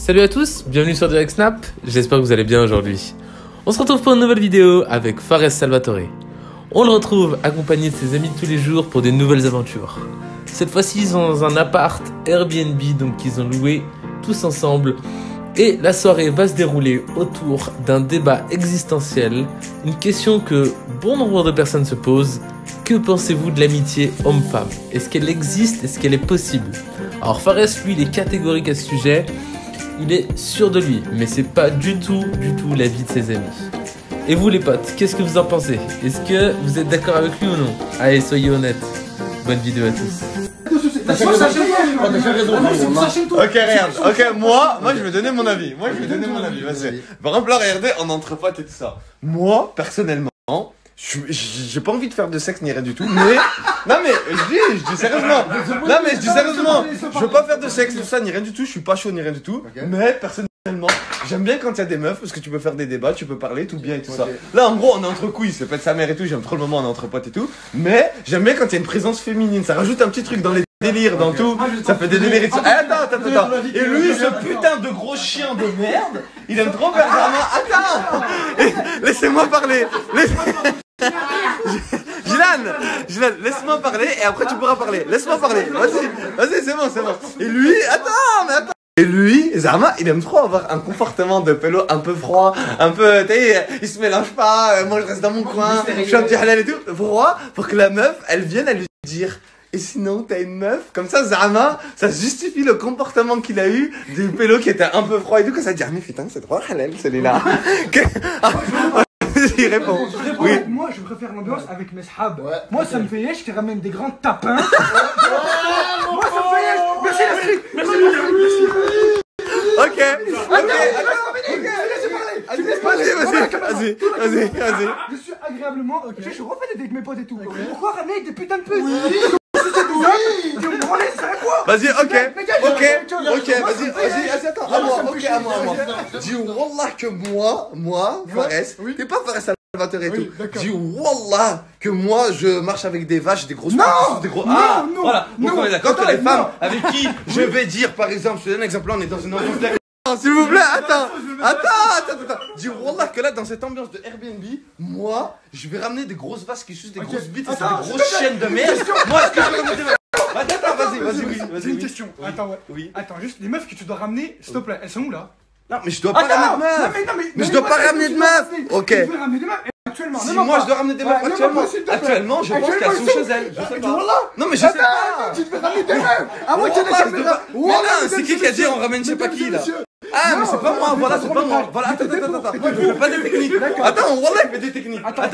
Salut à tous, bienvenue sur Direct Snap, j'espère que vous allez bien aujourd'hui. On se retrouve pour une nouvelle vidéo avec Fares Salvatore. On le retrouve accompagné de ses amis de tous les jours pour des nouvelles aventures. Cette fois-ci, ils sont dans un appart Airbnb, donc qu'ils ont loué tous ensemble. Et la soirée va se dérouler autour d'un débat existentiel, une question que bon nombre de personnes se posent. Que pensez-vous de l'amitié homme-femme? Est-ce qu'elle existe? Est-ce qu'elle est possible? Alors Fares, lui, il est catégorique à ce sujet. Il est sûr de lui, mais c'est pas du tout l'avis de ses amis. Et vous les potes, qu'est-ce que vous en pensez? Est-ce que vous êtes d'accord avec lui ou non? Allez, soyez honnêtes. Bonne vidéo à tous. Ok, regarde. Ok, moi, je vais donner mon avis. Vas-y. Par exemple, là, regardez, en entre potes et tout ça. Moi, personnellement, j'ai pas envie de faire de sexe ni rien du tout, mais. Non, mais je dis sérieusement. Je veux pas faire de sexe, tout ça, ni rien du tout. Je suis pas chaud ni rien du tout. Mais personnellement, j'aime bien quand il y a des meufs parce que tu peux faire des débats, tu peux parler tout bien et tout ça. Là, en gros, on est entre couilles, c'est pas de sa mère et tout. J'aime trop le moment, on est entre potes et tout. Mais j'aime bien quand il y a une présence féminine. Ça rajoute un petit truc dans les délires, dans tout. Ça fait des délires et tout. Attends. Et lui, ce putain de gros chien de merde, il aime trop faire ça. Attends. Laissez-moi parler. Gilan, laisse-moi parler et après tu pourras parler. Laisse-moi parler. Vas-y, c'est bon. Et lui, attends. Et lui, Zama, il aime trop avoir un comportement de pélo un peu froid, un peu, tu sais, il se mélange pas, moi je reste dans mon coin, je suis un petit halal et tout. Pourquoi? Pour que la meuf, elle vienne à lui dire. Et sinon, t'as une meuf, comme ça, Zama, ça justifie le comportement qu'il a eu du pélo qui était un peu froid et tout, que ça dit, ah mais putain, c'est trop halal celui-là. Il répond. Oui. Moi, je préfère l'ambiance avec mes sahab. Moi, ça me fait yesh, je te ramène des grands tapins. Moi, ça me fait yesh. Merci la street. Merci. Ok. Vas-y. Je suis agréablement. Je suis refait avec mes potes et tout. Pourquoi ramener des putains de putes? Vas-y, ok, vas-y, attends, à moi. Dis wallah que moi, Fares, t'es pas Fares Salvatore et tout. Dis wallah que moi, je marche avec des vaches, des grosses Non. Voilà, donc on est d'accord que les femmes avec qui je vais dire, par exemple, je te donne un exemple, là, on est dans une ambiance s'il vous plaît, attends. Dis wallah que là, dans cette ambiance de Airbnb, moi, je vais ramener des grosses vaches qui sucent des grosses bites et c'est des grosses chaînes de merde. Moi, est-ce que je vais ramener des vaches? Attends, vas-y. J'ai une question. Attends, ouais. Oui. Attends, juste les meufs que tu dois ramener, s'il te plaît, elles sont où là? Non, mais je dois pas ramener de meufs. Mais je dois pas ramener de meufs. Ok. Je veux ramener des meufs actuellement. Si moi je dois ramener des meufs actuellement, je pense qu'elles sont chez elles. Je sais pas. Non, mais je sais pas. Tu devais ramener des meufs. Ah, moi, c'est qui a dit on ramène je sais pas qui là? Ah, mais c'est pas moi, voilà, c'est pas moi. Voilà, attends. Je fais pas des techniques. Attends, wallah, il fait des techniques. Attends.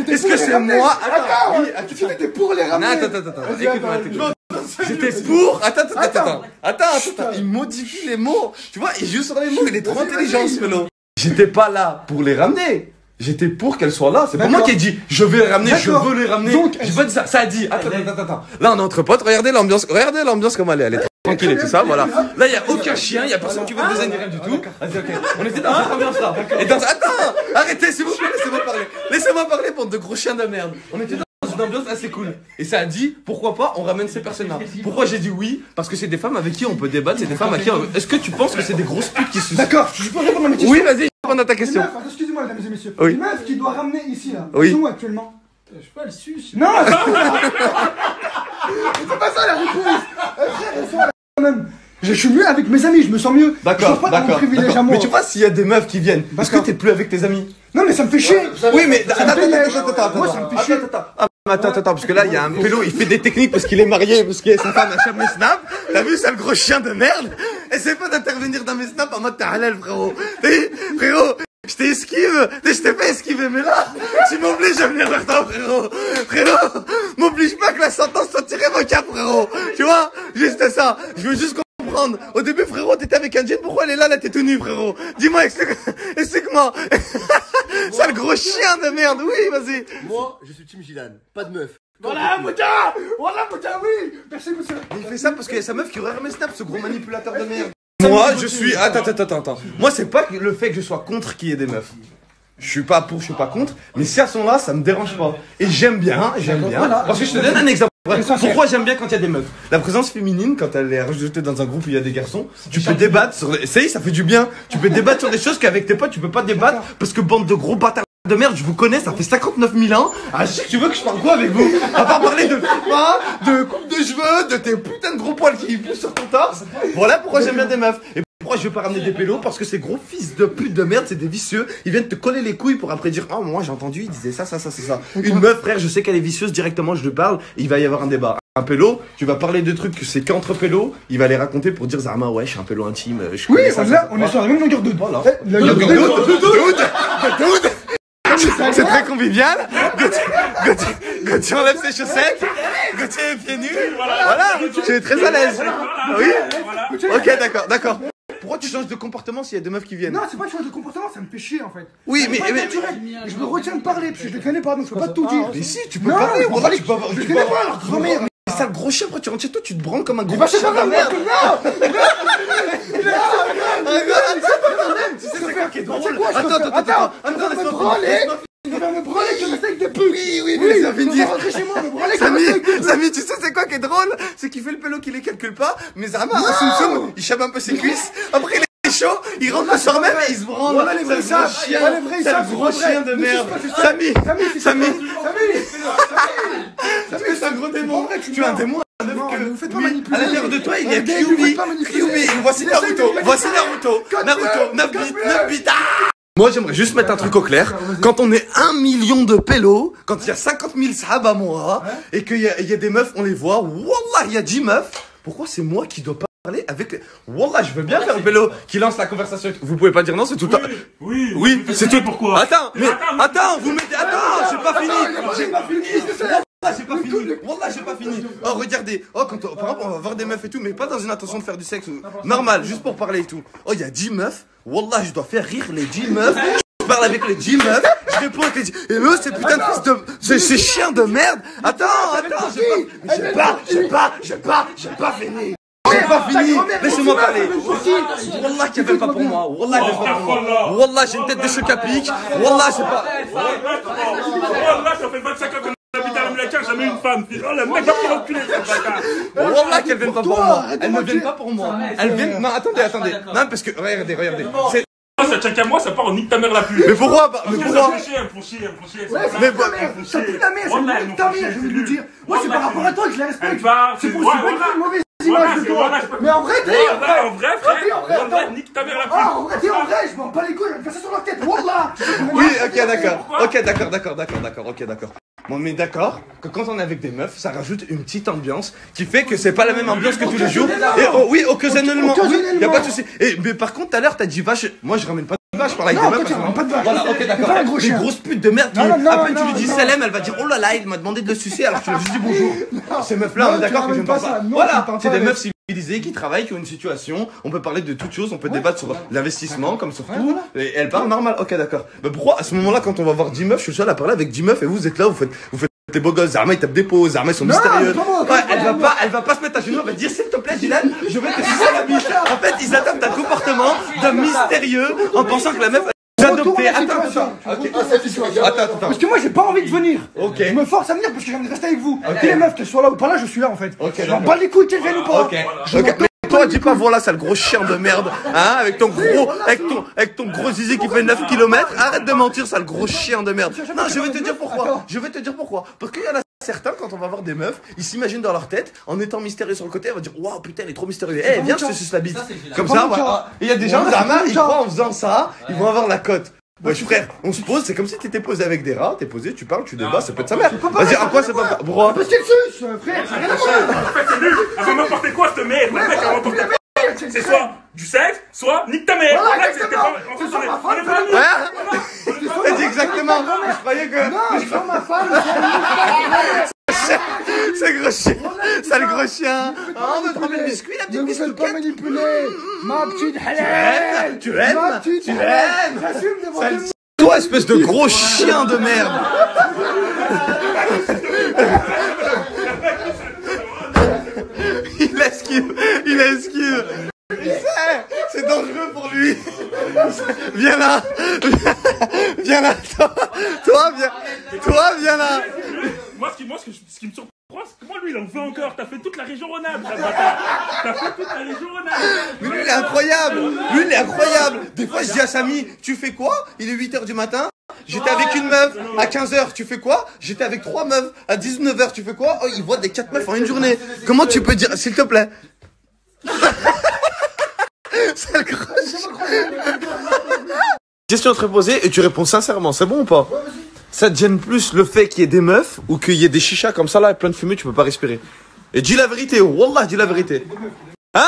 Est-ce que c'est moi? Attends, oui, tu étais pour les ramener. Attends. Écoute-moi. J'étais pour. Attends. Il modifie les mots. Tu vois, il joue sur les mots, il est trop intelligent ce vélo. J'étais pas là pour les ramener. J'étais pour qu'elles soient là. C'est pas moi qui ai dit je vais les ramener, je veux les ramener. J'ai pas dit ça. Ça a dit. Attends. Là, on est entre potes. Regardez l'ambiance comme elle est. Tranquille et tout ça, voilà. Là, il y a aucun chien, il y a personne qui veut me désigner rien du tout. Vas-y, ok. On était dans cette ambiance-là. Attends, arrêtez, s'il vous plaît, laissez-moi parler. Laissez-moi parler, bande de gros chiens de merde. On était dans une ambiance assez cool. Et ça a dit, pourquoi pas, on ramène ces personnes-là. Pourquoi j'ai dit oui? Parce que c'est des femmes avec qui on peut débattre, c'est des femmes avec qui on... Est-ce que tu penses que c'est des grosses putes qui se... D'accord, je peux répondre à mes questions. Oui, vas-y, réponds à ta question. Excusez-moi, mesdames et messieurs. Oui. Les meufs qui doivent ramener ici, là. Oui. Ils sont où actuellement? Je sais pas, le suce. Non, c'est pas ça la réponse. Elles sont là quand même. Je suis mieux avec mes amis, je me sens mieux. D'accord. Mais tu vois, s'il y a des meufs qui viennent, est-ce que t'es plus avec tes amis? Non, mais ça me fait chier. Oui, mais Attends, parce que là, il y a un pélo, il fait des techniques parce qu'il est marié, parce que sa femme a jamais snap. T'as vu, c'est le gros chien de merde. Essaie pas d'intervenir dans mes snaps en mode t'es halal, frérot. Frérot, je t'ai esquive. Je t'ai pas esquivé, mais là, tu m'obliges à venir vers toi, frérot. M'oblige pas que la sentence soit irrévocable, frérot. Tu vois, juste ça. Je veux juste comprendre. Au début, frérot, t'étais avec un jean, pourquoi elle est là, t'es tout nu, frérot? Dis-moi, explique-moi. Sale gros chien de merde, oui, vas-y. Moi, je suis Team Gilan, pas de meuf. Voilà, Mouta, oui. Merci, monsieur. Il fait ça parce qu'il y a sa meuf qui aurait remis snap, ce gros manipulateur de merde. Moi, je suis... Attends. Moi, c'est pas le fait que je sois contre qu'il y ait des meufs. Je suis pas pour, je suis pas contre. Mais si elles sont là, ça me dérange pas. Et j'aime bien. Parce que je te donne un exemple. Ouais, pourquoi j'aime bien quand il y a des meufs? La présence féminine, quand elle est rejetée dans un groupe où il y a des garçons, tu peux débattre sur... Ça fait du bien. Tu peux débattre sur des choses qu'avec tes potes, tu peux pas débattre parce que bande de gros bâtards de merde, je vous connais, ça fait 59 000 ans. Ah, je sais que tu veux que je parle quoi avec vous? À part parler de FIFA, de coupe de cheveux, de tes putains de gros poils qui poussent sur ton torse. Voilà pourquoi j'aime bien des meufs. Et pourquoi je veux pas ramener des pélos? Parce que ces gros fils de pute de merde, c'est des vicieux. Ils viennent te coller les couilles pour après dire oh, moi j'ai entendu, il disait ça, ça, ça, c'est ça. Une meuf, frère, je sais qu'elle est vicieuse, directement je lui parle, et il va y avoir un débat. Un pélo, tu vas parler de trucs que c'est qu'entre pélos, il va les raconter pour dire Zarma, ouais, je suis un pélo intime. Je Oui, connais ça, on est sur la même longueur d'onde. Voilà. C'est très convivial. Gauthier enlève ses chaussettes. Gauthier est pieds nus. Voilà, tu es très à l'aise. Oui. Ok, d'accord. Pourquoi tu changes de comportement s'il y a deux meufs qui viennent? Non, c'est pas que je change de comportement, ça me fait chier en fait. Oui, mais je me retiens de parler parce que je les connais pas, donc je peux pas tout dire. Mais si, tu peux parler. Voilà, tu peux avoir. Je connais pas leur grand-mère. Mais sale gros chien, après tu rentres chez toi, tu te branles comme un gros Bah, c'est chien pas de merde. Tu sais c'est quoi qui est drôle? Attends, il va me branler comme un steak de peu. Oui, mais ça fait dire. Rentrer chez moi, me branler comme un steak de peu. Samy, tu sais c'est quoi qui est drôle? C'est qu'il fait le pélo qui les calcule pas, mais Zama, à Soum, il chape un peu ses cuisses, après il est chaud, il rentre le soir même et il se branle. Voilà les vrais sables. C'est un gros chien de merde. Samy, c'est un gros démon. Tu es un démon. Ne vous faites pas manipuler. À l'intérieur de toi, il y a Kyuubi. Voici Naruto. 9 bits. Moi, j'aimerais juste mettre un truc au clair. Quand on est 1 million de pélos, quand il y a 50 000 sahab à moi, et qu'il y a des meufs, on les voit, wallah, il y a 10 meufs, pourquoi c'est moi qui dois parler avec... Wallah, je veux bien faire un pélo qui lance la conversation. Vous pouvez pas dire non, c'est tout le temps... Oui, c'est tout... Pourquoi? Attends, vous mettez... Attends, j'ai pas fini. Wallah, j'ai pas fini. Oh, regardez. Oh, par exemple, on va voir des meufs et tout, mais pas dans une intention de faire du sexe. Normal, juste pour parler et tout. Oh, il y a 10 meufs. Wallah, je dois faire rire les 10 meufs. Je parle avec les 10 meufs. Je réponds avec les 10. Et eux, c'est putain de fils de... Ces chiens de merde. Attends, j'ai pas fini. Laissez-moi parler. Wallah, qu'elle vient pas pour moi. Wallah, j'ai une tête de choc à pic. Wallah, c'est pas... Wallah, ça fait 25 ans qu'on habite à l'Américain, jamais une femme. Oh, le mec va pour enculer cette bâtard. Wallah, qu'elle vient pas pour moi. Elle ne vient pas pour moi. Elle vient... Non, attendez. Non, parce que... Regardez. Ça tient qu'à moi, ça part en nique ta mère la pub. Mais pourquoi? Elles me font chier. Ça pue la merde, c'est une ta mère, je veux lui dire. Moi, c'est par rapport à toi que je la respecte. C'est pour une mauvaise image de toi. Mais en vrai, en vrai, nique ta mère la pub. Ah, en vrai, je m'en bats les couilles, je vais te faire ça sur leur tête. Wallah. Oui, ok, d'accord. Bon, mais d'accord que quand on est avec des meufs, ça rajoute une petite ambiance qui fait que c'est pas la même ambiance que tous les jours. Et oui, occasionnellement. Y a pas de souci. Mais par contre, tout à l'heure, t'as dit vache. Moi, je ramène pas de vache, je parle avec des meufs. Non, pas de vache. Voilà, ok, d'accord. Les grosses putes de merde. À peine tu lui dis salam, elle va dire oh là là, il m'a demandé de le sucer alors que tu lui as juste dit bonjour. Ces meufs-là, on est d'accord que j'aime pas ça. Voilà, c'est des meufs civilisées qui travaillent, qui ont une situation. On peut parler de toutes choses, on peut débattre sur l'investissement comme sur tout. Et elles parlent normal. Ok, d'accord. Mais pourquoi à ce moment-là, quand on va voir 10 meufs, je suis seul à parler avec 10 meufs et vous êtes là, vous faites des beaux gosses, Zarma il tape des pauses, Zarma ils sont mystérieux. Elle va pas se mettre à genoux, elle va dire s'il te plaît Dylan, je vais te sucer la bite. En fait, ils adoptent un comportement de mystérieux en pensant que la meuf a adopté. Attends. Parce que moi j'ai pas envie de venir. Ok. Je me force à venir parce que j'ai envie de rester avec vous. Et les meufs, qu'elles soient là ou pas là, je suis là en fait. Je m'en bats les couilles qu'elles viennent ou pas. Toi, dis pas voilà, sale gros chien de merde, hein, avec ton gros zizi qui fait 9 km. Arrête de mentir, sale gros chien de merde. Non, je vais te dire pourquoi. Parce qu'il y en a certains, quand on va voir des meufs, ils s'imaginent dans leur tête, en étant mystérieux sur le côté, elle va dire waouh, putain, elle est trop mystérieuse. Eh, viens, je te suce la bite. Comme ça, voilà. Et il y a des gens, ils croient en faisant ça, ils vont avoir la cote. Wesh frère, on se pose, c'est comme si t'étais posé avec des rats, t'es posé, tu parles, tu débats, ça peut être sa mère. Vas-y, à quoi c'est pas pourquoi? Parce qu'elle suce, frère, ça n'a rien à voir. En fait, c'est nul. Elle va m'apporter quoi cette mère? Le mec, elle va m'apporter quoi? C'est soit du sexe, soit nique ta mère. Voilà, exactement. C'est soit ma femme, t'as dit exactement. Je croyais que... Non, soit ma femme, c'est gros chien. Sale gros chien. Oh, on veut prendre le biscuit, la petite biscuit. Ne vous faites pas manipuler. Ma petite halal. Tu aimes. J'assume devant tout le monde. Toi, espèce de gros chien de merde. Il esquive. C'est dangereux pour lui. Viens là. Toi, viens là. Moi, ce qui me surprend, c'est que moi, lui, il en veut encore. T'as fait toute la région Rhône-Alpes, sale bâtard. T'as fait toute la région Rhône-Alpes. Mais lui, il est incroyable. Lui, il est incroyable. Des fois, je dis à Samy, tu fais quoi? Il est 8h du matin. J'étais avec une meuf à 15h, tu fais quoi? J'étais avec 3 meufs à 19h, tu fais quoi? Oh, il voit des 4 meufs en une journée. Comment tu peux dire, s'il te plaît? Sale croche. Question très posée et tu réponds sincèrement, c'est bon ou pas? Ça te gêne plus le fait qu'il y ait des meufs ou qu'il y ait des chichas comme ça là, plein de fumée, tu peux pas respirer? Et dis la vérité, wallah, dis la vérité. Hein?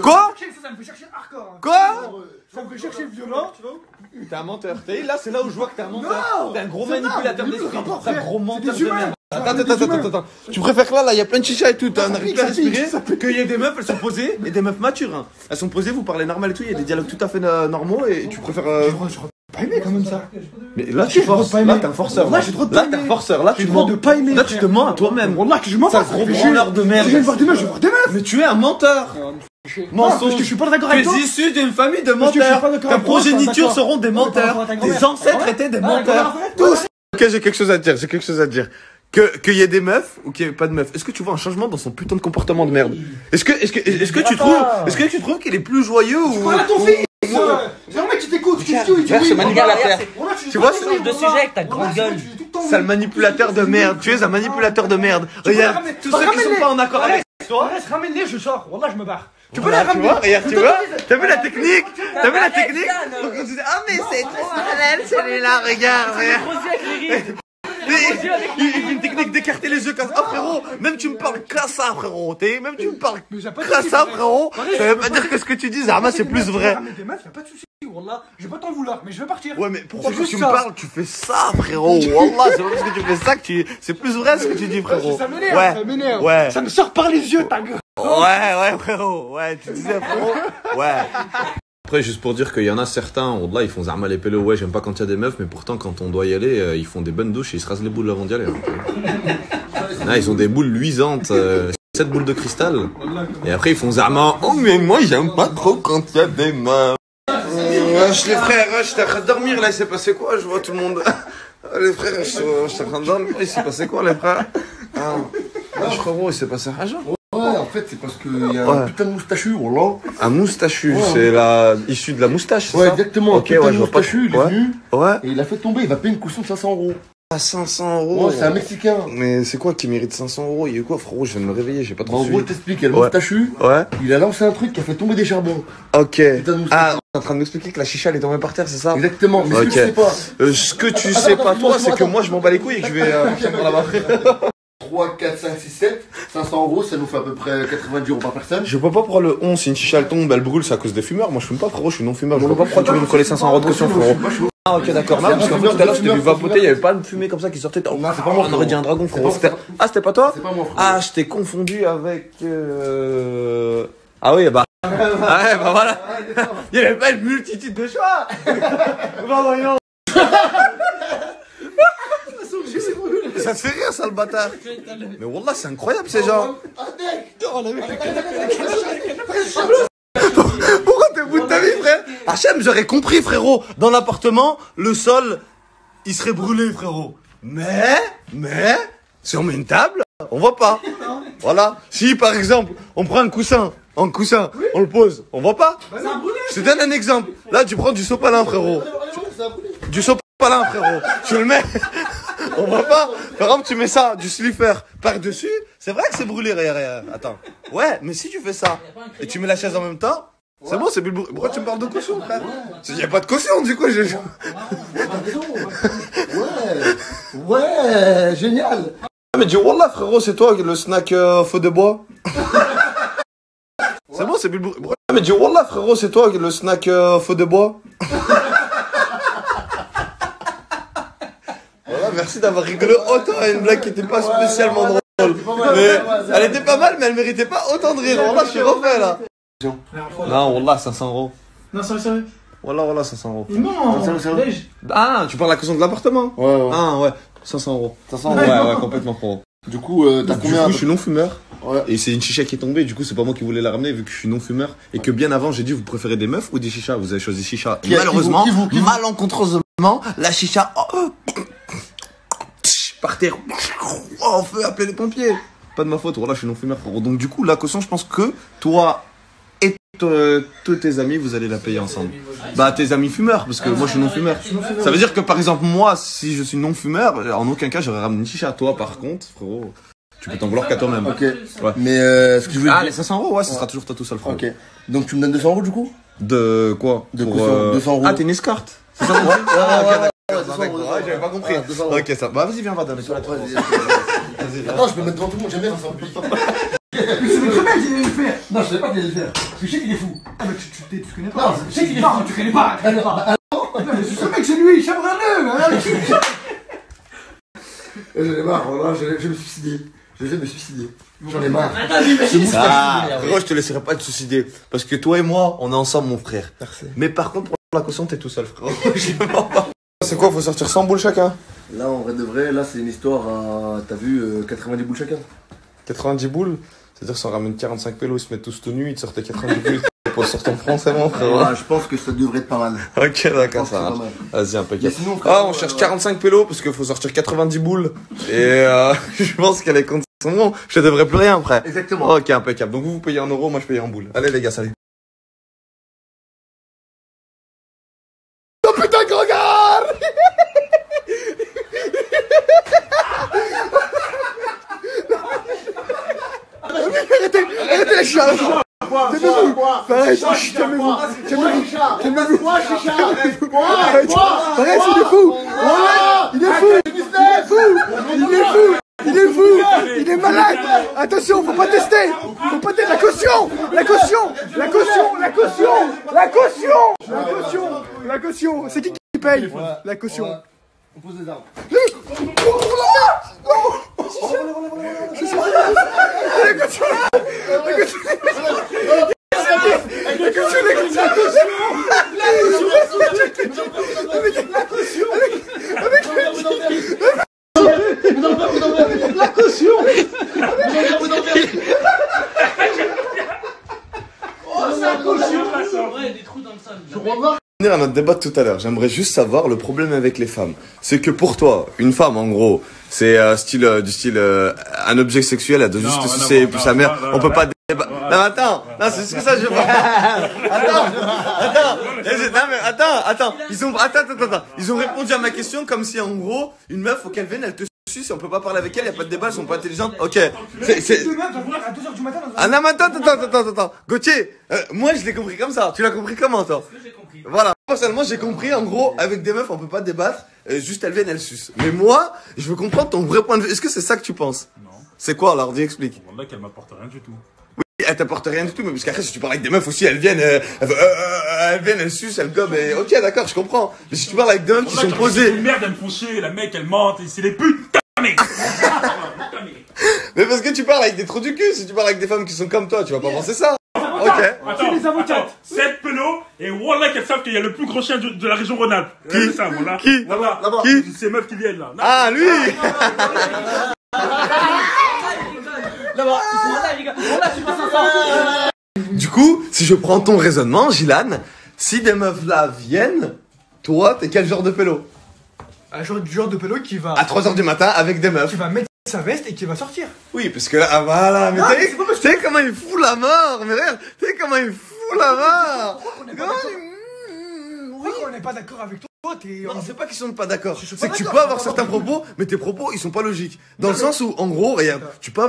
Quoi? Ça me fait chercher hardcore. Quoi? Ça me fait chercher violent, tu vois. T'es un menteur. Là, c'est là où je vois que t'es un menteur. T'es un gros manipulateur d'esprit. T'es un gros menteur de merde. Attends. Tu préfères que là, il y a plein de chichas et tout. T'arrives pas à respirer. Qu'il y ait des meufs, elles sont posées. Et des meufs matures. Hein. Elles sont posées, vous parlez normal et tout. Il y a des dialogues tout à fait normaux. Et tu préfères. Pas aimé quand même ça. Mais là, tu forces. Là, t'es un forceur. Là, t'es un forceur. Là, tu mens. Là, tu te mens à toi-même. Wallah que je mens. C'est un gros branleur de merde. Si je viens de voir des meufs, je vais voir des meufs. Mais tu es un menteur. Mensonge. Parce que je suis pas d'accord avec toi. Tu es issu d'une famille de Parce que je suis menteurs. pas d'accord Ta avec toi, progéniture d'accord. seront des menteurs. Tes ancêtres étaient des menteurs. Tous. Ok, j'ai quelque chose à dire. Qu'il y ait des meufs ou qu'il n'y ait pas de meufs. Est-ce que tu vois un changement dans son putain de comportement de merde? Est-ce que tu trouves qu'il est plus joyeux ou... Parle à ton fils. C'est un mec qui t'écoute, qui te dit ce manipulateur. Tu vois, change de sujet avec ta grande gueule. Sale manipulateur de merde. Tu es un manipulateur de merde. Regarde, tous ceux qui sont pas en accord avec toi. Reste, ramène-les, je sors. Wallah, je me barre. Tu peux Voilà, les tu vois, ramener. regarde, tu vois? T'as vu la technique? Donc on se disait, ah mais c'est trop malade celui-là, regarde. Il fait une technique d'écarter les yeux comme ça. Oh frérot, même tu me parles comme ça frérot. Même tu me parles comme ça frérot. Ça veut pas dire que ce que tu dis, Zama, c'est plus vrai. Ramène des meufs, y'a pas de soucis, Wallah. Je vais pas t'en vouloir, mais je vais partir. Ouais, mais pourquoi C'est quand juste tu me ça. parles, tu fais ça frérot? Wallah, c'est pas parce que tu fais ça que tu... C'est plus vrai ce que tu dis frérot. Ça m'énerve, ça m'énerve. Ouais. Ça me sort par les yeux, ta gueule. Ouais, frérot. Ouais, tu disais frérot. Ouais. Après, juste pour dire qu'il y en a certains, là, ils font Zama les pélos, ouais, j'aime pas quand il y a des meufs, mais pourtant, quand on doit y aller, ils font des bonnes douches et ils se rasent les boules avant d'y aller. Là, ils ont des boules luisantes, 7 boules de cristal. Et après, ils font Zama, oh, mais moi, j'aime pas trop quand il y a des meufs. Wesh, les frères, j'étais en train de dormir, là, il s'est passé quoi? Je vois tout le monde. Les frères, j'étais en train de dormir, il s'est passé quoi, les frères? Frérot, il s'est passé un jour. Ouais, en fait, c'est parce qu'il y a un putain de moustachu, Wallah. Un moustachu, Ouais, c'est la issue de la moustache, c'est Ouais, ça? exactement. Ok, Un putain ouais, de je vois pas. moustachu, il est Ouais. venu Ouais. et il a fait tomber. Il va payer une caution de 500 €. À 500 €. Ouais, c'est un Mexicain. Mais c'est quoi qui mérite 500 €? Il y a eu quoi, frérot? Je viens de me réveiller, j'ai pas trop En suivi. gros, je t'explique, il y a le Ouais. moustachu. Ouais. Il a lancé un truc qui a fait tomber des charbons. Ok. Putain de moustachu. Ah, on est en train de m'expliquer que la chicha elle est tombée par terre, c'est ça? Exactement. Mais ce que Ok. tu sais pas. Ce que tu sais pas, toi, c'est que moi je m'en bats les couilles et que je vais partir pour là-bas. 3, 4, 5, 6, 7. 500 €, ça nous fait à peu près 90 € par personne. Je vois pas pourquoi le 11, si une chicha elle tombe, elle brûle, c'est à cause des fumeurs. Moi je fume pas, frérot, je suis non fumeur. Je vois pas pourquoi tu veux me coller 500 € de caution, frérot. Ah, ok, d'accord. Non, parce qu'en fait, tout à l'heure, je t'ai vu vapoter, il y avait pas de fumée comme ça qui sortait. Non, c'est pas moi, On aurait dit un dragon, frérot. Ah, c'était pas toi? C'est pas moi, frérot. Ah, je t'ai confondu avec. Ah oui, bah. Ah ouais, bah voilà. Il y avait pas une multitude de choix. Bah voyons. Ça te fait rire, ça, le bâtard. Mais wallah, c'est incroyable, ces gens. Pourquoi t'es au bout de ta vie, frère? Hachem, j'aurais compris, frérot. Dans l'appartement, le sol, il serait brûlé, frérot. Mais, si on met une table, on voit pas. Voilà. Si, par exemple, on prend un coussin, on le pose, on voit pas. Je te donne un exemple. Là, tu prends du sopalin, frérot. Du sopalin, frérot. Tu le mets, on voit pas. Par exemple, tu mets ça, du slipper par-dessus. C'est vrai que c'est brûlé, regarde. Attends. Ouais, mais si tu fais ça, et tu mets la chaise en même temps, c'est bon, c'est plus brûlé. Pourquoi tu me parles de caution, frère? Il n'y a pas de caution, du coup, Ouais, génial. Mais dis wallah, frérot, c'est toi le snack feu de bois? C'est bon, c'est plus brûlé. Mais dis wallah, frérot, c'est toi le snack feu de bois? Voilà, merci d'avoir rigolé autant à une blague qui était pas spécialement drôle. Mais elle était pas mal, mais elle méritait pas autant de rire. Wallah, je suis refait là. Non, wallah, 500 €. Non, sérieux. Wallah, 500 €. Non, Ah, tu parles de la caution de l'appartement? Ouais. Ah, ouais, 500 €. 500 €. Ouais, complètement, frérot. Du coup, t'as Du combien? coup, je suis non-fumeur. Ouais. Et c'est une chicha qui est tombée, du coup, c'est pas moi qui voulais la ramener vu que je suis non-fumeur. Et que bien avant, j'ai dit, vous préférez des meufs ou des chichas? Vous avez choisi chicha. Et malheureusement, qui vous malencontreusement, la chicha, par terre, on peut appeler les pompiers. pas de ma faute. Voilà, je suis non-fumeur, frérot. Donc, du coup, la caution, je pense que toi et tous tes amis, vous allez la payer ensemble. Bah, tes amis fumeurs, parce que moi, je suis non-fumeur. Ça veut dire que, par exemple, moi, si je suis non-fumeur, en aucun cas, j'aurais ramené une chicha. Toi, par contre, frérot, tu peux t'en vouloir qu'à toi-même. Ok. Ouais. Mais ce que je voulais Ah, dire. les 500 €, ouais, ce sera toujours toi tout seul, frérot. Ok. Donc tu me donnes 200 € du coup? De quoi? De caution, 200 €. Ah, t'es une escorte? C'est ça, Ouais, ouais, j'avais pas compris. 200 €. Ok, ça. Bah, vas-y, viens, va dans les toilettes. Attends, je peux mettre devant tout le monde, j'aime bien ça. Mais c'est très bien qu'il allait le faire. Non, je savais pas qu'il allait le faire. Parce que je sais qu'il est fou. Ah, mais tu connais pas. Non, je sais qu'il est fou. Non, tu connais pas. Non, mais ce mec, c'est lui, Chabraneux. J'en ai marre, voilà, je vais me suicider. Je vais me suicider. J'en ai marre. Ah, frérot, je te laisserai pas te suicider. Parce que toi et moi, on est ensemble, mon frère. Merci. Mais par contre, pour la caution, t'es tout seul, frérot. C'est quoi, faut sortir 100 boules chacun? Là, en vrai de vrai, là, c'est une histoire à, t'as vu, 90 boules chacun. 90 boules? C'est-à-dire, si on ramène 45 pélos, ils se mettent tous tout nus, ils te sortent 90 boules. Pour sortir en français, mon frérot. Ouais, je pense que ça devrait être pas mal. Ok, d'accord, ça marche. Vas-y, impeccable. Ah, on cherche 45 pélos parce qu'il faut sortir 90 boules. Et je pense qu'elle est contre son nom. Je te devrais plus rien après. Exactement. Ok, impeccable. Donc vous payez en euros, moi je paye en boules. Allez les gars, salut. Oh putain, que regarde! Arrêtez les chiens! Calmez-vous! Arrête, calmez-vous! Calmez-vous! Arrête, il est fou! Il est fou! Il est fou! Il est malade! Attention, faut pas tester! Faut pas tester! La caution! La caution! C'est qui paye? La caution! On pose des armes. À notre débat de tout à l'heure, j'aimerais juste savoir le problème avec les femmes. C'est que pour toi, une femme en gros, c'est un objet sexuel, elle doit juste sucer et puis sa mère, on peut pas débattre. Non, attends, non, c'est juste que ça, je veux attends, ils ont répondu à ma question comme si en gros, une meuf, faut qu'elle vienne, elle te suce et on peut pas parler avec elle, y a pas de débat, elles sont pas intelligentes. Ok. C'est Deux meufs vont venir à 2h du matin dans un. Ah non, mais attends. Gauthier, moi je l'ai compris comme ça. Tu l'as compris comment, toi? Voilà. Personnellement, j'ai compris, en gros, avec des meufs, on peut pas débattre. Juste, elles viennent, elles sucent. Mais moi, je veux comprendre ton vrai point de vue. Est-ce que c'est ça que tu penses? Non. C'est quoi, alors? Dis, explique. Là qu'elle m'apporte rien du tout. Oui, elle t'apporte rien du tout, mais parce qu'après, si tu parles avec des meufs aussi, elles viennent, elles sucent, elles gobent, et ok, d'accord, je comprends. Mais si tu parles avec des meufs qui sont posées. Une merde, elle me font chier, la mec, elle mente, et c'est des putains mais. Mais parce que tu parles avec des trous du cul. Si tu parles avec des femmes qui sont comme toi, tu vas pas penser ça. Ok. Attends, cette penaud, et Wallah qu'elles savent qu'il y a le plus gros chien de la région Rhône-Alpes. Qui? Ça, voilà. Qui? Là-bas. Qui? C'est ces meufs qui viennent là. Ah, lui! Du coup, si je prends ton raisonnement, Gilan, si des meufs là viennent, toi, t'es quel genre de pélo? Un genre de pélo qui va. À 3h du matin avec des meufs. Qui va mettre sa veste et qui va sortir. Oui, parce que là, ah, voilà, mais Non, t'as mais c'est pas parce que- vu comment il fout la mort, mais regarde, t'as vu comment il fout la mort. Pourquoi on n'est pas d'accord avec toi? Non, c'est pas qu'ils sont pas d'accord. Je suis pas C'est que tu d'accord, peux je avoir suis pas certains propos, mais tes propos, ils sont pas logiques. Dans le sens où, en gros, regarde, tu peux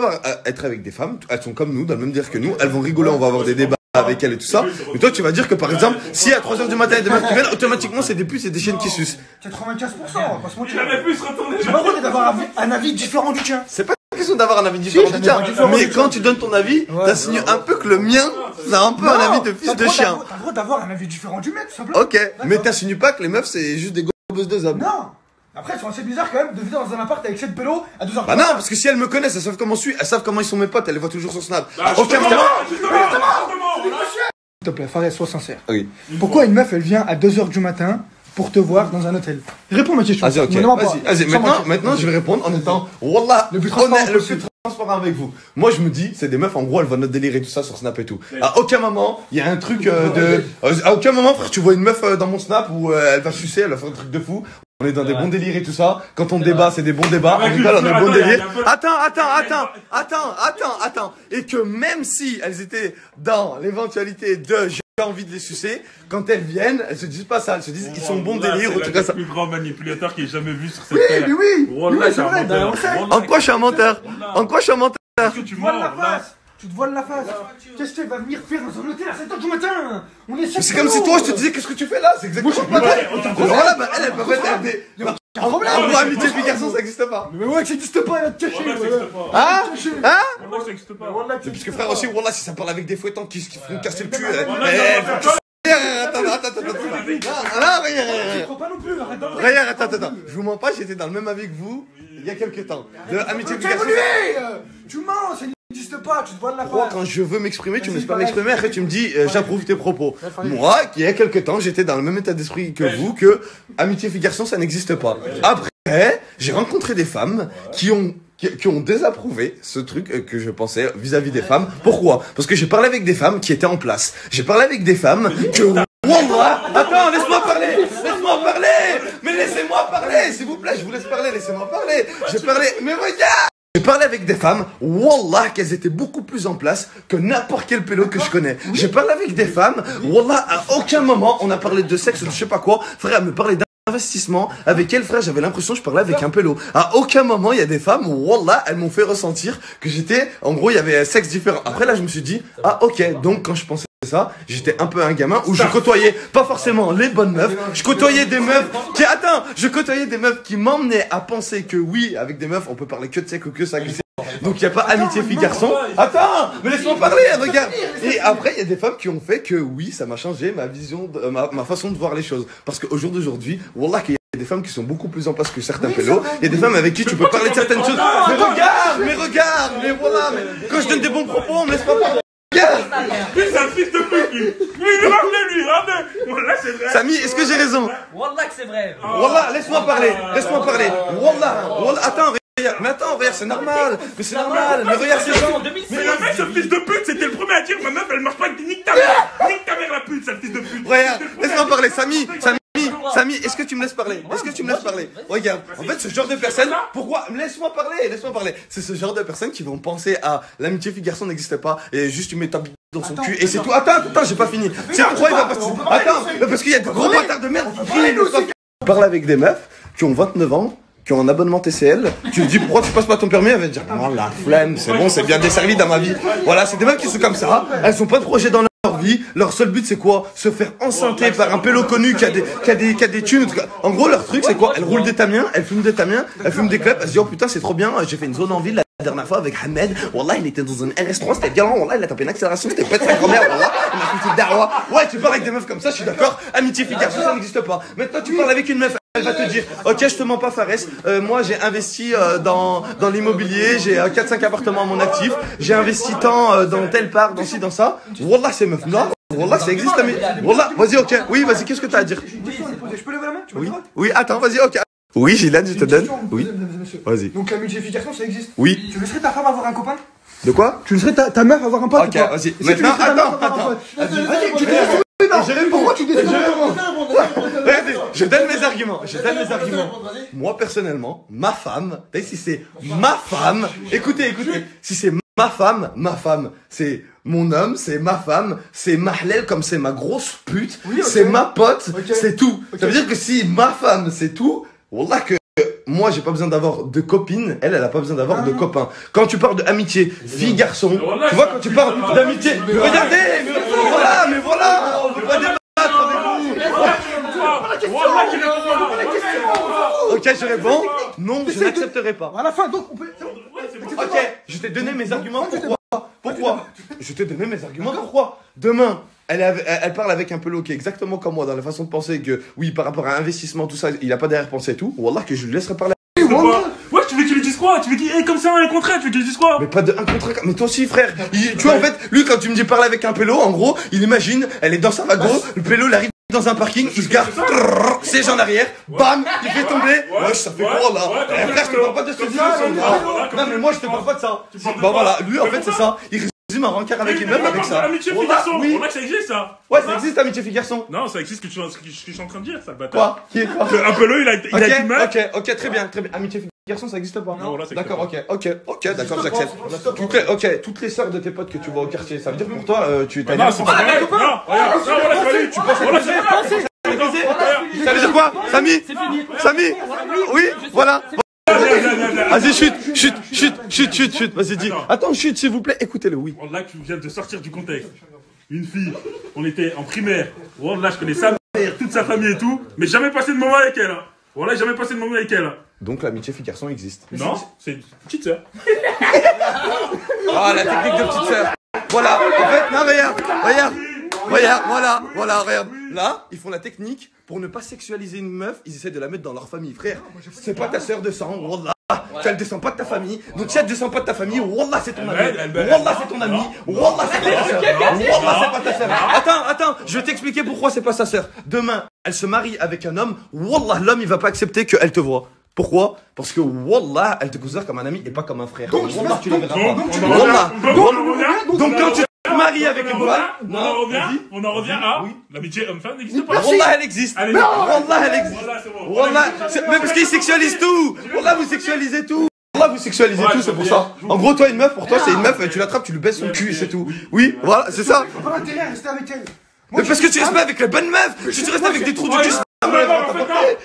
être avec des femmes, elles sont comme nous, dans le même délire que nous, elles vont rigoler, on va avoir des débats avec elles et tout ça. Mais toi, tu vas dire que par exemple, si à 3h du matin, il y a des meufs qui viennent, automatiquement, c'est des putes et des chiennes qui sucent. 95%, on va pas se Il mentir. avait pu se retourner. J'ai pas le droit d'avoir un avis différent du tien. C'est pas une question d'avoir un avis différent du tien. Mais quand tu donnes ton avis, t'assignes un peu que le mien, c'est un peu un avis de fils de chien. T'as le droit d'avoir un avis différent du mec, tout simplement. Ok, mais t'assignes pas que les meufs, c'est juste des gobeuses de hommes. Non. Après, c'est assez bizarre quand même de venir dans un appart avec 7 pélos à 2h. Bah non, parce que si elles me connaissent, elles savent comment je suis, elles savent comment ils sont mes potes, elles les voient toujours sur Snap. Ah, À aucun moment. Justement. S'il te plaît, Fares, sois sincère. Oui. Pourquoi une meuf, elle vient à 2h du matin pour te voir dans un hôtel? Réponds à ma question. Vas-y, ok. Mais non, pas. Vas-y. Sans mentir. Maintenant, je vais répondre en étant, wallah, Le plus transparent honnête, le possible. plus transparent avec vous. Moi, je me dis, c'est des meufs, en gros, elles voient notre délire et tout ça sur Snap et tout. À aucun moment, il y a un truc à aucun moment, frère, tu vois une meuf dans mon Snap où elle va sucer, elle va faire un truc de fou. On est dans des bons délires et tout ça. Quand on débat, c'est des bons débats. On rigole, on a des bons délires. Attends. Et que même si elles étaient dans l'éventualité de j'ai envie de les sucer, quand elles viennent, elles se disent pas ça. Elles se disent ils sont bons délires ou tout cas ça. C'est le plus grand manipulateur qu'il ait jamais vu sur cette terre. Mais oui. Wallah, c'est un menteur. En quoi je suis un menteur? En quoi je suis un menteur? Est-ce que tu Tu te voiles mens la là? face. Tu te voiles la face. Qu'est-ce qu'elle va venir faire dans un hôtel à 7h du matin? On est C'est comme si toi je te disais qu'est-ce que tu fais là? C'est exactement pareil. Voilà, bah elle peut être des. En gros, amitié fille garçon ça existe pas. Mais ouais, ça existe pas, elle va te cacher. Wallah, ça existe pas. Hein? Wallah, ça existe pas. C'est parce que frère aussi, wallah, si ça parle avec des fouettants qui font casser le cul. Attends. Je crois pas non plus, arrête d'en Regarde, attends. Je vous mens pas, j'étais dans le même avis que vous il y a quelques temps. De amitié Tu fille as garçon. évolué. Tu mens, ça n'existe pas, tu te voiles la Moi, face. quand je veux m'exprimer, tu me laisses pas m'exprimer, après tu me dis j'approuve tes propos. Moi, il y a quelques temps, j'étais dans le même état d'esprit que vous, que amitié fille garçon, ça n'existe pas. Après, j'ai rencontré des femmes qui ont désapprouvé ce truc que je pensais vis-à-vis des femmes. Pourquoi? Parce que j'ai parlé avec des femmes qui étaient en place. J'ai parlé avec des femmes que... Wallah, attends, laisse-moi parler. Mais laissez-moi parler, s'il vous plaît, je vous laisse parler, laissez-moi parler. Mais regarde. J'ai parlé avec des femmes, wallah, qu'elles étaient beaucoup plus en place que n'importe quel pélo que je connais. J'ai parlé avec des femmes, wallah, à aucun moment on a parlé de sexe, de je sais pas quoi. Frère, elle me parlait d'investissement. Avec elle, frère, j'avais l'impression que je parlais avec un pélo. À aucun moment, il y a des femmes où, wallah, elles m'ont fait ressentir que j'étais, en gros, il y avait un sexe différent. Après, là, je me suis dit, ah, ok, donc quand je pensais ça, j'étais un peu un gamin où je côtoyais pas forcément les bonnes meufs, je côtoyais des meufs qui m'emmenaient à penser que oui, avec des meufs, on peut parler que de sexe ou que ça glisser. Donc il n'y a pas amitié fille-garçon. Attends, mais laisse-moi parler, regarde. Et après, il y a des femmes qui ont fait que oui, ça m'a changé ma vision, ma façon de voir les choses. Parce qu'au jour d'aujourd'hui, wallah, qu'il y a des femmes qui sont beaucoup plus en place que certains pélos. Il y a des femmes avec qui tu peux parler de certaines choses. Mais regarde, mais voilà. Mais quand je donne des bons propos, on me laisse pas parler. Lui, c'est un fils de pute, lui. Ramenez-lui. Wallah, c'est vrai. Samy, est-ce que j'ai raison? Wallah que c'est vrai. Wallah, laisse-moi parler. Wallah, attends, regarde, c'est normal. Mais c'est normal. Mais regarde, c'est genre. Mais le mec, ce fils de pute, c'était le premier à dire ma meuf, elle marche pas, nique ta mère. Nique ta mère, la pute, c'est le fils de pute. Regarde, laisse-moi parler, Samy, est-ce que tu me laisses parler? Regarde, en fait, ce genre de personnes, pourquoi? Laisse-moi parler. C'est ce genre de personnes qui vont penser à l'amitié fille-garçon n'existe pas et juste tu mets ta bite dans son cul et c'est tout. Attends, j'ai pas fini. C'est pourquoi il va passer. Attends, parce qu'il y a des gros bâtards de merde qui parlent avec des meufs qui ont 29 ans. Qui ont un abonnement TCL, tu lui dis pourquoi tu passes pas ton permis, elle va te dire non la flemme, c'est bon, c'est bien desservi dans ma vie. Voilà, c'est des meufs qui sont comme ça, elles ont pas de projet dans leur vie, leur seul but c'est quoi? Se faire enceinter par un pélo connu qui a des thunes. En gros leur truc c'est quoi? Elles roulent des tamiens, elles fument des tamiens, elles fument des clopes, elles se disent oh putain c'est trop bien, j'ai fait une zone en ville la dernière fois avec Ahmed, wallah il était dans une RS3, c'était violent, wallah il a tapé une accélération, c'était pas de sa grand-mère, wallah, il m'a fait une petite darwa. Ouais tu parles avec des meufs comme ça, je suis d'accord, amitié fille-garçon ça n'existe pas. Maintenant tu parles avec une meuf, elle va te dire, ok, je te mens pas, Fares. Moi, j'ai investi dans l'immobilier. J'ai 4-5 appartements à mon actif. J'ai investi tant dans tel parc, dans ci, dans ça. Wallah, c'est meuf. Non, wallah, ça existe, mais wallah, vas-y, ok. Oui, vas-y, qu'est-ce que t'as à dire? Je peux lever la main? Tu Oui, attends, vas-y, ok. Oui, Gilles, je te donne. Oui, vas-y. Donc l'amitié fille-garçon, ça existe? Oui. Tu laisserais ta femme avoir un copain? De quoi? Tu laisserais ta meuf avoir un pote? Ok, vas-y. Maintenant, attends. Vas-y, tu décides. Pourquoi tu décides? Regardez, je donne mes arguments. Moi, personnellement, ma femme, si c'est ma femme, écoutez, si c'est ma femme, c'est mon homme, c'est ma femme, c'est ma halal comme c'est ma grosse pute, c'est ma pote, c'est tout. Ça veut dire que si ma femme, c'est tout, wallah que moi j'ai pas besoin d'avoir de copine, elle a pas besoin d'avoir de copain. Quand tu parles d'amitié fille-garçon, tu vois quand tu parles d'amitié, mais regardez, mais voilà, on peut pas débattre avec vous. Ok, je réponds, non, je n'accepterai pas. À la fin, donc on peut. Ok, je t'ai donné mes arguments, pourquoi? Je t'ai donné mes arguments, pourquoi? Demain, elle parle avec un pélo qui est exactement comme moi dans la façon de penser que, oui, par rapport à investissement, tout ça, il a pas derrière-pensée et tout. Wallah, que je lui laisserai parler. Ouais, tu veux qu'il lui dise quoi? Tu veux qu'il comme ça un contrat? Tu veux qu'il lui dise quoi? Mais pas de un contrat. Mais toi aussi, frère. Tu vois, en fait, lui, quand tu me dis parler avec un pélo, en gros, il imagine, elle est dans sa wagon, le pélo, il arrive dans un parking, il se gare, siège en arrière, bam, il fait tomber. Wesh, ça fait quoi là? Frère, je te parle pas de ce que tu dis. Non, mais moi, je te parle pas de ça. Bah voilà, lui, en fait, c'est ça. Il ma rencard avec une meuf avec ça. Amitié fille-garçon, on a que ça existe ça. Ouais, ça existe amitié fille-garçon. Non, ça existe ce que je suis en train de dire, ça le bâtard. Quoi? Qui est quoi? Un peu il a dit meuf. Ok, très bien. Amitié fille-garçon, ça existe pas. Non, là, ça d'accord, existe ok, d'accord, j'accepte. Toutes les sœurs de tes potes que tu vois au quartier, ça veut dire pour toi, tu t'as Non, c'est pas vrai. Non, regarde, tu penses que ça veut dire quoi? Samy, oui, voilà. Vas-y, chute, vas-y, dis. Attends, chute, s'il vous plaît, écoutez-le, oui. Là, tu viens de sortir du contexte. Une fille, on était en primaire. Là, je connais sa mère, toute sa famille et tout, mais jamais passé de moment avec elle. Voilà, jamais passé de moment avec elle. Donc l'amitié fille-garçon existe. Non, c'est une petite sœur. Ah, la technique de petite sœur. Voilà, en fait, non, regarde, voilà, regarde. Là, ils font la technique pour ne pas sexualiser une meuf, ils essaient de la mettre dans leur famille. Frère, c'est pas ta sœur de sang, wallah. Elle descend pas de ta famille, donc si elle descend pas de ta famille, wallah c'est ton ami, wallah c'est ton ami, wallah c'est pas ta sœur, wallah c'est pas ta sœur. Attends, je vais t'expliquer pourquoi c'est pas sa sœur. Demain, elle se marie avec un homme, wallah l'homme il va pas accepter qu'elle te voit. Pourquoi? Parce que wallah, elle te considère comme un ami et pas comme un frère. Wallah, tu la verras pas. Wallah. Donc quand tu te maries avec une femme, on en revient à l'amitié homme-femme n'existe pas. wallah elle existe. Wallah elle existe. Wallah, mais parce qu'ils sexualisent tout. Wallah vous sexualisez tout. Wallah vous sexualisez tout, c'est pour ça. En gros toi une meuf, pour toi c'est une meuf, tu l'attrapes, tu lui baisses son cul et c'est tout. Oui, voilà, c'est ça. Pas intérêt à rester avec elle. Mais parce que tu restes pas avec les bonnes meufs. Si tu restes avec des trous du cul.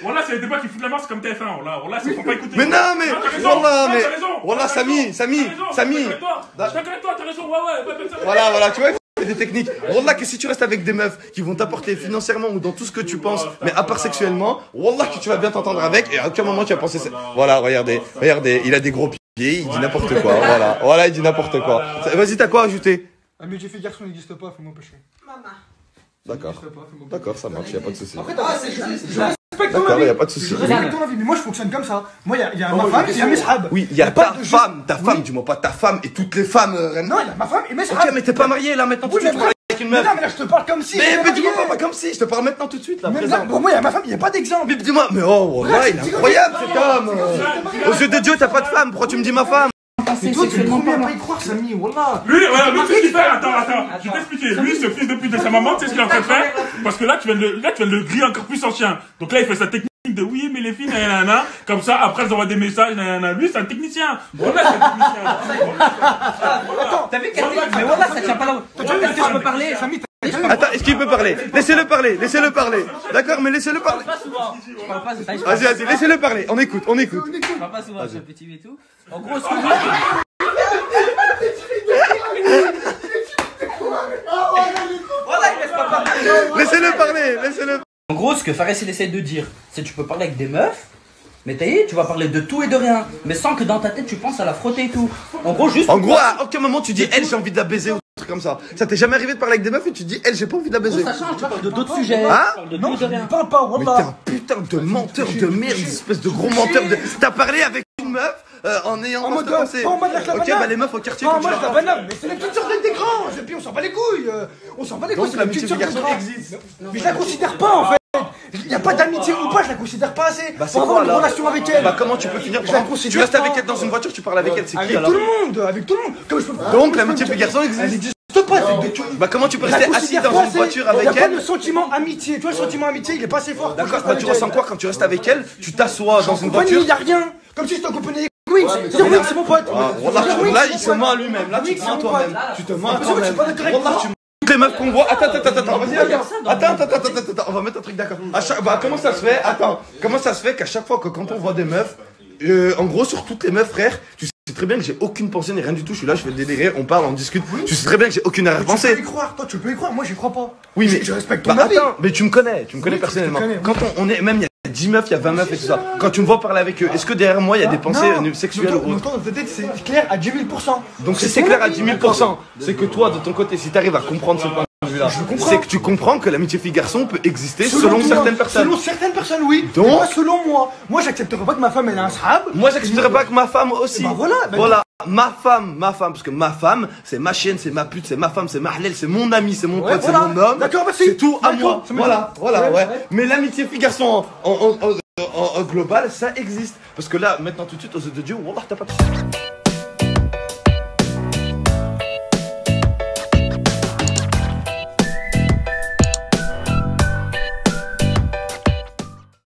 Voilà, c'est les débats qui foutent la masse comme TF1. Voilà, c'est faut pas écouter. Mais non, mais. Wallah, Samy. Je suis d'accord avec toi, t'as raison. Ouais. Voilà, tu vois, il faut des techniques. Wallah, que si tu restes avec des meufs qui vont t'apporter financièrement ou dans tout ce que tu penses, mais à part sexuellement, wallah, que tu vas bien t'entendre avec et à aucun moment tu vas penser. Voilà, regardez, il a des gros pieds, il dit n'importe quoi. Voilà, il dit n'importe quoi. Vas-y, t'as quoi à ajouter? Amitié fille-garçon n'existe pas, fais-moi pécher. D'accord, ça marche, y'a pas de soucis. Après, je respecte ton D'accord, avis. y'a pas de soucis. Je respecte ton avis, mais moi je fonctionne comme ça. Moi, il y a ma femme et il y a mes sahab. Oui, il y a ta femme, dis-moi pas ta femme et toutes les femmes. Non, il y a ma femme et mes Ok, sahab. mais t'es pas marié là maintenant tout de suite. Avec une meuf. Non, mais là je te parle comme si. Mais dis-moi pas comme si, je te parle maintenant tout de suite là. Pour moi, il y a ma femme, il n'y a pas d'exemple. Mais dis-moi, mais oh, ouais, il est incroyable cet homme. Aux yeux de Dieu, t'as pas de femme, pourquoi tu me dis ma femme? Et toi, tu es le premier à pas y croire, Samy, wallah. Lui, tu sais ce qu'il fait. Attends. Je vais t'expliquer. Lui, ce fils de pute de sa maman, tu sais ce qu'il est en train de faire? Parce que là, tu viens de le griller encore plus en chien. Donc là, il fait sa technique de oui, mais les filles, nanana. Comme ça, après, elles envoient des messages, nanana. Lui, c'est un technicien. Voilà, c'est un technicien. Attends, t'as vu qu'elle dit, mais voilà, ça tient pas là. Est-ce que je peux parler? Attends, est-ce qu'il peut parler? Laissez-le parler. D'accord, mais laissez-le parler. Pas souvent. Je parle pas souvent. Vas-y, laissez-le parler. On écoute. Je parle pas souvent, je suis un petit et tout. En gros, ce que voilà, il laisse pas parler. Laissez-le parler. En gros, ce que Fares il essaie de dire, c'est que tu peux parler avec des meufs, mais t'as dit, tu vas parler de tout et de rien, mais sans que dans ta tête tu penses à la frotter et tout. En gros, à aucun moment tu dis elle j'ai envie de la baiser ou un truc comme ça. Ça t'est jamais arrivé de parler avec des meufs et tu dis elle j'ai pas envie de la baiser. Ça change, tu parles de d'autres sujets. Hein? Tu parles de tout et de rien. Parle pas, Mais wallah. t'es un putain de menteur de merde, espèce de gros menteur de. T'as parlé avec une meuf en ayant En mode, pensé. pas en mode la Ok, bah les meufs au quartier. Pas en quand tu mode vas- la banane, mais c'est les petites sœurs des grands. Et puis on s'en bat les couilles. Donc c'est les l'amitié petites sœurs des fille-garçon grands. existe. Mais je la considère pas en fait. Il n'y a pas d'amitié ou pas, je la considère pas assez. Bah c'est pour avoir quoi une là? relation avec elle. Bah comment tu peux finir Je la par... Tu considère restes avec pas. elle dans une voiture, tu parles avec elle, c'est qui Avec alors? tout le monde. Comme je peux... Donc l'amitié fille-garçon Elle existe. n'existe pas. Bah comment tu peux Je la rester assis considère dans pas une assez. voiture Il n'y avec a pas elle? de sentiment amitié. Tu vois, le sentiment amitié, il est pas assez fort. D'accord, bah tu ressens quoi quand tu restes avec elle? Tu t'assois dans une voiture? Il n'y a rien. Comme si j'étais en compagnie avec Wings. C'est mon pote. Là, il se ment à lui-même. Là, tu te mens à toi-même. Tu te mens à toi-même. Wallah, tu toutes les meufs qu'on voit. Attends, vas-y, attends, on va mettre un truc d'accord. Bah, comment ça se fait? Attends, comment ça se fait qu'à chaque fois que quand on voit des meufs, en gros, sur toutes les meufs, frère, tu sais très bien que j'ai aucune pensée ni rien du tout. Je suis là, je fais délirer, on parle, on discute. Tu sais très bien que j'ai aucune Tu arrière-pensée. peux y croire, toi, tu peux y croire. Moi, j'y crois pas. Oui, mais je respecte ton bah, avis. attends, mais tu me connais personnellement. je te connais, Quand on est, même il y a 10 meufs, il y a 20 meufs et tout ça. Quand tu me vois parler avec eux, est-ce que derrière moi il y a des pensées sexuelles ou autres? Dans ta tête, c'est clair à 10 000%. Donc si c'est clair à 10 000%, c'est que toi, de ton côté, si tu arrives à comprendre ce point de vue-là, c'est que tu comprends que l'amitié fille-garçon peut exister selon certaines personnes. Selon certaines personnes, oui. Donc mais pas selon moi. Moi, j'accepterai pas que ma femme ait un sahab. Moi, j'accepterai pas que ma femme aussi. Bah voilà. Voilà. Ma femme, parce que ma femme, c'est ma chienne, c'est ma pute, c'est ma femme, c'est ma halal, c'est mon ami, c'est mon pote, c'est mon homme. D'accord, c'est tout à moi. D'accord, Voilà, ouais. Mais l'amitié fille-garçon en global, ça existe. Parce que là, maintenant tout de suite, aux yeux de Dieu, wallah, t'as pas de...